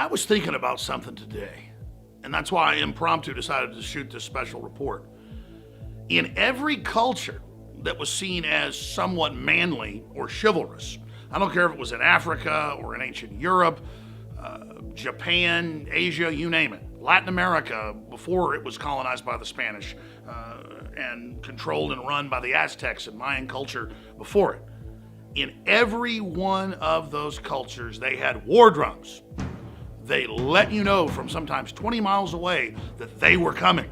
was thinking about something today, and that's why I impromptu decided to shoot this special report. In every culture that was seen as somewhat manly or chivalrous, I don't care if it was in Africa or in ancient Europe, Japan, Asia, you name it, Latin America before it was colonized by the Spanish and controlled and run by the Aztecs and Mayan culture before it. In every one of those cultures, they had war drums. They let you know from sometimes 20 miles away that they were coming.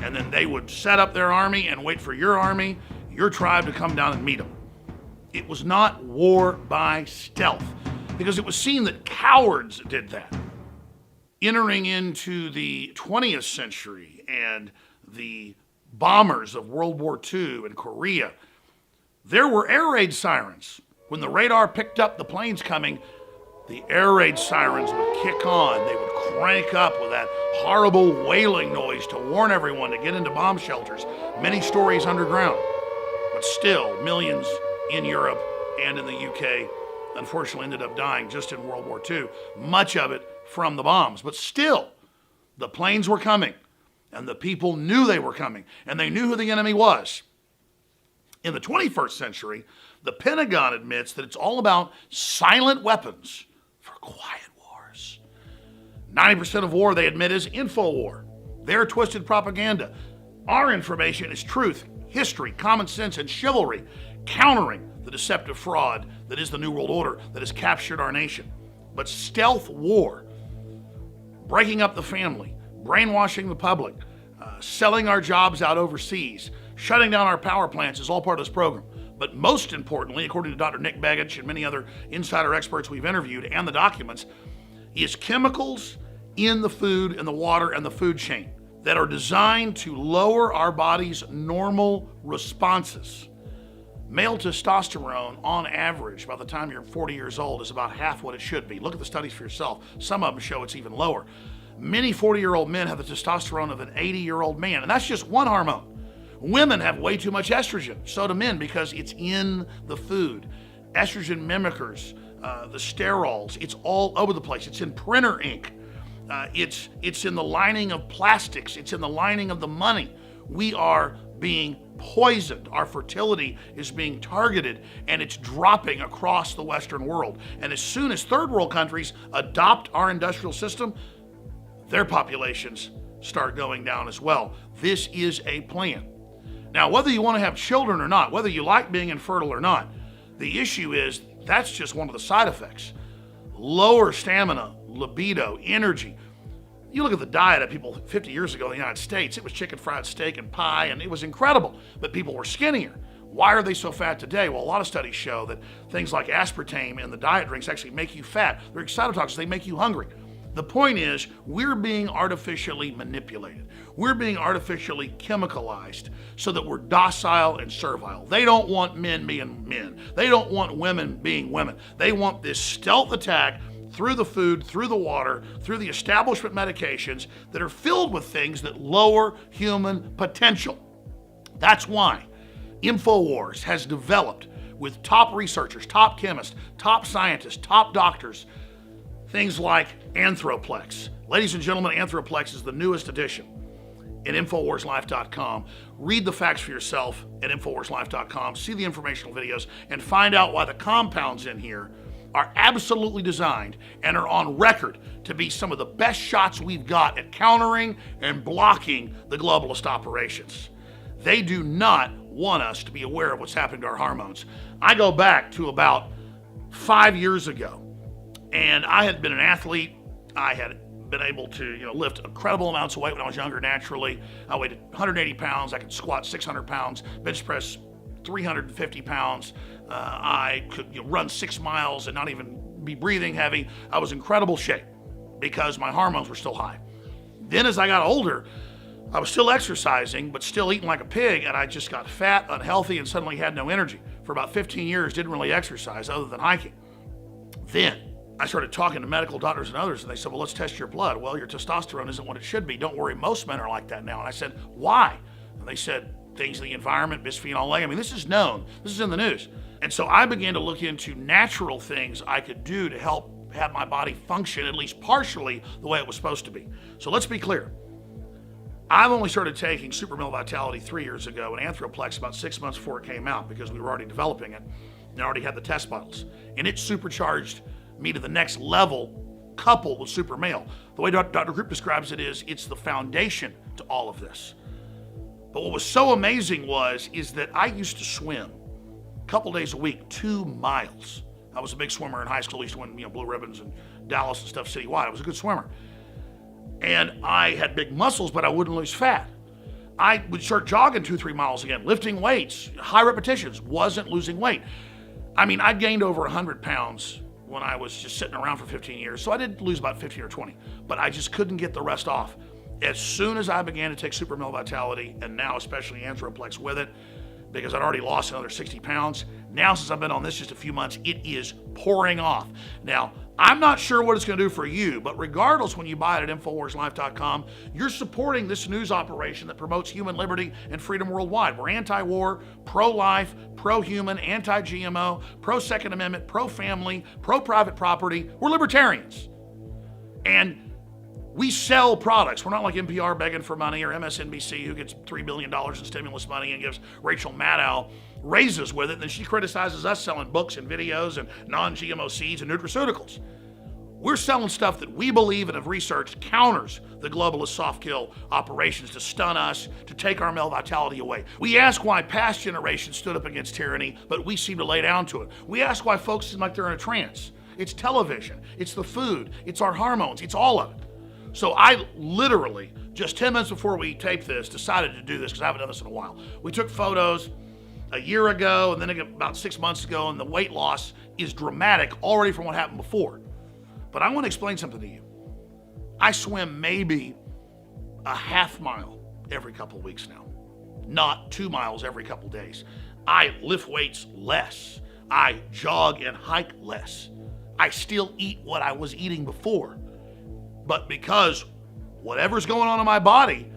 And then they would set up their army and wait for your army, your tribe, to come down and meet them. It was not war by stealth, because it was seen that cowards did that. Entering into the 20th century and the bombers of World War II in Korea, there were air raid sirens. When the radar picked up the planes coming, the air raid sirens would kick on. They would crank up with that horrible wailing noise to warn everyone to get into bomb shelters, many stories underground. But still, millions in Europe and in the UK unfortunately ended up dying just in World War II, much of it from the bombs. But still, the planes were coming, and the people knew they were coming, and they knew who the enemy was. In the 21st century, the Pentagon admits that it's all about silent weapons for quiet wars. 90% of war, they admit, is info war. Their twisted propaganda. Our information is truth, history, common sense, and chivalry, countering the deceptive fraud that is the New World Order that has captured our nation. But stealth war, breaking up the family, brainwashing the public, selling our jobs out overseas, shutting down our power plants is all part of this program. But most importantly, according to Dr. Nick Begich and many other insider experts we've interviewed and the documents, is chemicals in the food and the water and the food chain that are designed to lower our body's normal responses. Male testosterone, on average, by the time you're 40 years old, is about half what it should be. Look at the studies for yourself. Some of them show it's even lower. Many 40-year-old men have the testosterone of an 80-year-old man, and that's just one hormone. Women have way too much estrogen, so do men, because it's in the food. Estrogen mimickers, the sterols, it's all over the place. It's in printer ink. It's in the lining of plastics. It's in the lining of the money. We are being poisoned. Our fertility is being targeted, and it's dropping across the Western world. And as soon as third world countries adopt our industrial system, their populations start going down as well. This is a plan. Now, whether you want to have children or not, whether you like being infertile or not, the issue is that's just one of the side effects. Lower stamina, libido, energy. You look at the diet of people 50 years ago in the United States, it was chicken fried steak and pie, and it was incredible, but people were skinnier. Why are they so fat today? Well, a lot of studies show that things like aspartame in the diet drinks actually make you fat. They're excitotoxins, they make you hungry. The point is, we're being artificially manipulated. We're being artificially chemicalized so that we're docile and servile. They don't want men being men. They don't want women being women. They want this stealth attack through the food, through the water, through the establishment medications that are filled with things that lower human potential. That's why InfoWars has developed, with top researchers, top chemists, top scientists, top doctors, things like Anthroplex. Ladies and gentlemen, Anthroplex is the newest edition at InfoWarsLife.com. Read the facts for yourself at InfoWarsLife.com. See the informational videos and find out why the compounds in here are absolutely designed and are on record to be some of the best shots we've got at countering and blocking the globalist operations. They do not want us to be aware of what's happening to our hormones. I go back to about 5 years ago, and I had been an athlete. I had been able to lift incredible amounts of weight when I was younger naturally. I weighed 180 pounds. I could squat 600 pounds, bench press 350 pounds. I could run 6 miles and not even be breathing heavy. I was in incredible shape because my hormones were still high. Then as I got older, I was still exercising, but still eating like a pig, and I just got fat, unhealthy, and suddenly had no energy. For about 15 years, didn't really exercise other than hiking. Then I started talking to medical doctors and others, and they said, well, let's test your blood. Well, your testosterone isn't what it should be. Don't worry, most men are like that now. And I said, why? And they said, things in the environment, bisphenol A. I mean, this is known. This is in the news. And so I began to look into natural things I could do to help have my body function at least partially the way it was supposed to be. So let's be clear. I've only started taking Super Male Vitality 3 years ago and Anthroplex about 6 months before it came out because we were already developing it and already had the test bottles. And it supercharged me to the next level coupled with Super Male. The way Dr. Group describes it is, it's the foundation to all of this. But what was so amazing is that I used to swim a couple days a week, 2 miles. I was a big swimmer in high school. I used to win, blue ribbons in Dallas and stuff citywide. I was a good swimmer. And I had big muscles, but I wouldn't lose fat. I would start jogging 2-3 miles again, lifting weights, high repetitions, wasn't losing weight. I mean, I gained over 100 pounds when I was just sitting around for 15 years. So I did lose about 15 or 20, but I just couldn't get the rest off. As soon as I began to take Super Male Vitality, and now especially Anthroplex with it, because I'd already lost another 60 pounds. Now, since I've been on this just a few months, it is pouring off. Now, I'm not sure what it's going to do for you, but regardless, when you buy it at InfoWarsLife.com, you're supporting this news operation that promotes human liberty and freedom worldwide. We're anti-war, pro-life, pro-human, anti-GMO, pro-Second Amendment, pro-family, pro-private property. We're libertarians. And we sell products. We're not like NPR begging for money or MSNBC who gets $3 billion in stimulus money and gives Rachel Maddow raises with it. And then she criticizes us selling books and videos and non-GMO seeds and nutraceuticals. We're selling stuff that we believe and have researched counters the globalist soft kill operations to stun us, to take our male vitality away. We ask why past generations stood up against tyranny, but we seem to lay down to it. We ask why folks seem like they're in a trance. It's television, it's the food, it's our hormones, it's all of it. So I literally, just 10 minutes before we taped this, decided to do this because I haven't done this in a while. We took photos a year ago and then about 6 months ago, and the weight loss is dramatic already from what happened before. But I want to explain something to you. I swim maybe a half mile every couple of weeks now, not 2 miles every couple of days. I lift weights less. I jog and hike less. I still eat what I was eating before. But because whatever's going on in my body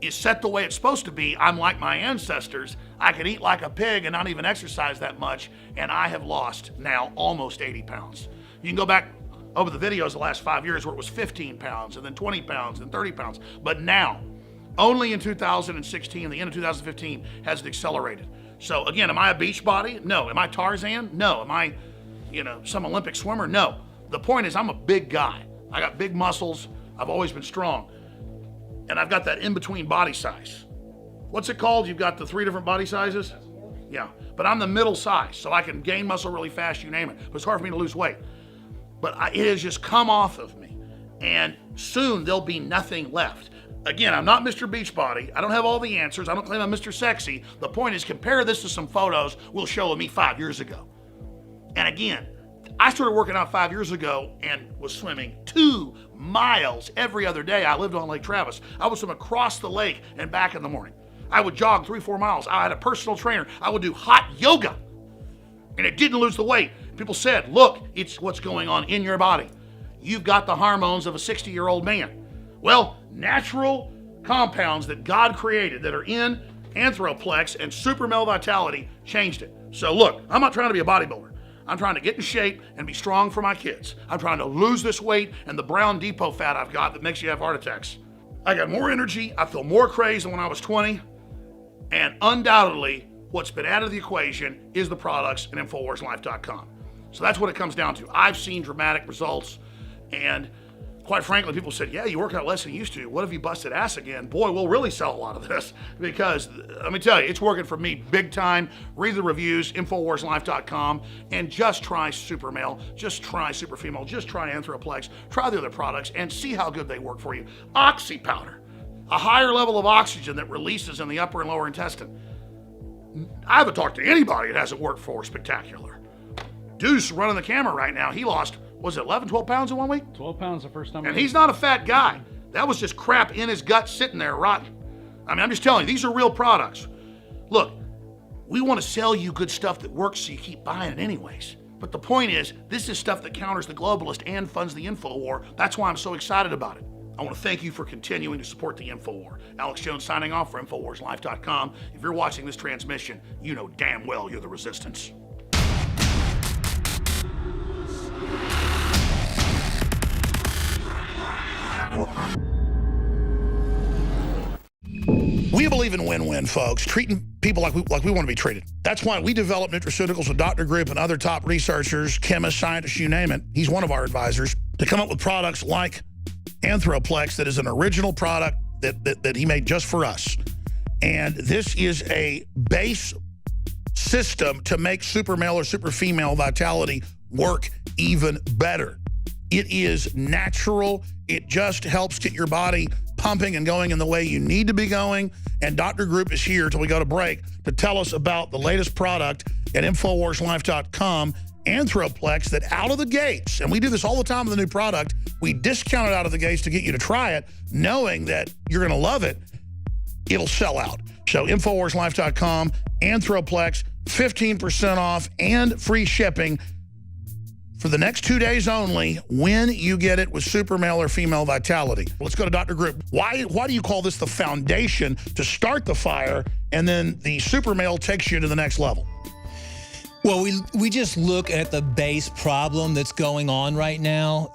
is set the way it's supposed to be, I'm like my ancestors. I can eat like a pig and not even exercise that much, and I have lost now almost 80 pounds. You can go back over the videos the last 5 years where it was 15 pounds and then 20 pounds and 30 pounds. But now, only in 2016, the end of 2015, has it accelerated. So again, am I a beach body? No. Am I Tarzan? No. Am I, some Olympic swimmer? No. The point is, I'm a big guy. I got big muscles. I've always been strong. And I've got that in-between body size. What's it called? You've got the 3 different body sizes? Yeah. But I'm the middle size, so I can gain muscle really fast, you name it. But it's hard for me to lose weight. But it has just come off of me. And soon there'll be nothing left. Again, I'm not Mr. Beachbody. I don't have all the answers. I don't claim I'm Mr. Sexy. The point is, compare this to some photos we'll show of me 5 years ago. And again, I started working out 5 years ago and was swimming 2 miles every other day. I lived on Lake Travis. I would swim across the lake and back in the morning. I would jog 3-4 miles. I had a personal trainer. I would do hot yoga. And it didn't lose the weight. People said, look, it's what's going on in your body. You've got the hormones of a 60-year-old man. Well, natural compounds that God created that are in Anthroplex and Super Male Vitality changed it. So look, I'm not trying to be a bodybuilder. I'm trying to get in shape and be strong for my kids. I'm trying to lose this weight and the brown depot fat I've got that makes you have heart attacks. I got more energy. I feel more crazed than when I was 20. And undoubtedly, what's been added to the equation is the products at InfoWarsLife.com. So that's what it comes down to. I've seen dramatic results, and quite frankly, people said, yeah, you work out less than you used to. What if you busted ass again? Boy, we'll really sell a lot of this, because let me tell you, it's working for me big time. Read the reviews, InfoWarsLife.com, and just try Super Male, just try Super Female, just try Anthroplex, try the other products, and see how good they work for you. Oxy powder, a higher level of oxygen that releases in the upper and lower intestine. I haven't talked to anybody it hasn't worked for spectacular. Deuce running the camera right now, he lost, was it 11, 12 pounds in 1 week? 12 pounds the first time. And he's not a fat guy. That was just crap in his gut sitting there rotten. I mean, I'm just telling you, these are real products. Look, we want to sell you good stuff that works so you keep buying it anyways. But the point is, this is stuff that counters the globalist and funds the info war. That's why I'm so excited about it. I want to thank you for continuing to support the info war. Alex Jones signing off for InfoWarsLife.com. If you're watching this transmission, you know damn well you're the resistance. We believe in win-win, folks, treating people like we want to be treated. That's why we develop nutraceuticals with Dr. Group and other top researchers, chemists, scientists, you name it. He's one of our advisors to come up with products like Anthroplex that is an original product that he made just for us. And this is a base system to make super male or super female vitality work even better. It is natural. It just helps get your body pumping and going in the way you need to be going. And Dr. Group is here till we go to break to tell us about the latest product at InfoWarsLife.com, Anthroplex, that out of the gates, and we do this all the time with a new product, we discount it out of the gates to get you to try it, knowing that you're going to love it. It'll sell out. So InfoWarsLife.com, Anthroplex, 15% off and free shipping for the next 2 days only when you get it with super male or female vitality. Let's go to Dr. Group. Why do you call this the foundation to start the fire, and then the super male takes you to the next level? Well, we just look at the base problem that's going on right now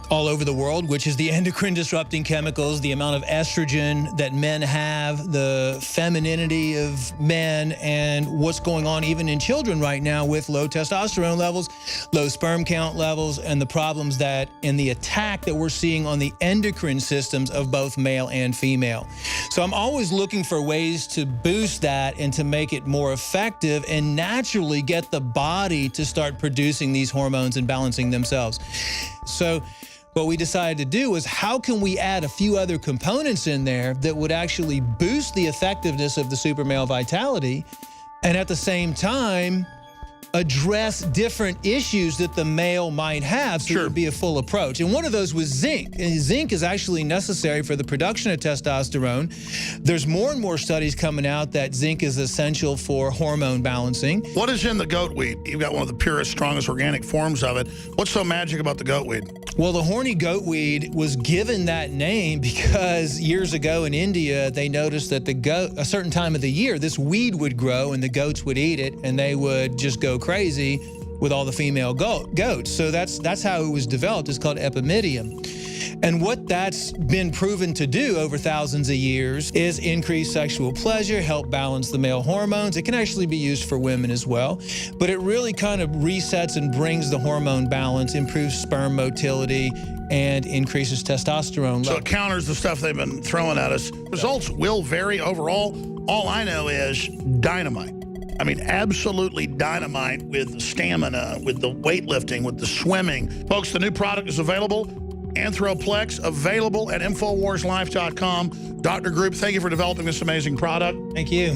all over the world, which is the endocrine disrupting chemicals, the amount of estrogen that men have, the femininity of men, and what's going on even in children right now with low testosterone levels, low sperm count levels, and the problems that and the attack that we're seeing on the endocrine systems of both male and female. So I'm always looking for ways to boost that and to make it more effective and naturally get the body to start producing these hormones and balancing themselves. So what we decided to do was, how can we add a few other components in there that would actually boost the effectiveness of the super male vitality and at the same time address different issues that the male might have, so it would be a full approach. And one of those was zinc. And zinc is actually necessary for the production of testosterone. There's more and more studies coming out that zinc is essential for hormone balancing. What is in the goatweed? You've got one of the purest, strongest organic forms of it. What's so magic about the goatweed? Well, the horny goatweed was given that name because years ago in India, they noticed that a certain time of the year, this weed would grow and the goats would eat it, and they would just go crazy with all the female goats. So that's how it was developed. It's called epimedium. And what that's been proven to do over thousands of years is increase sexual pleasure, help balance the male hormones. It can actually be used for women as well, but it really kind of resets and brings the hormone balance, improves sperm motility, and increases testosterone levels. So it counters the stuff they've been throwing at us. Results will vary overall. All I know is dynamite. I mean, absolutely dynamite with the stamina, with the weightlifting, with the swimming. Folks, the new product is available. Anthroplex, available at InfoWarsLife.com. Dr. Group, thank you for developing this amazing product. Thank you.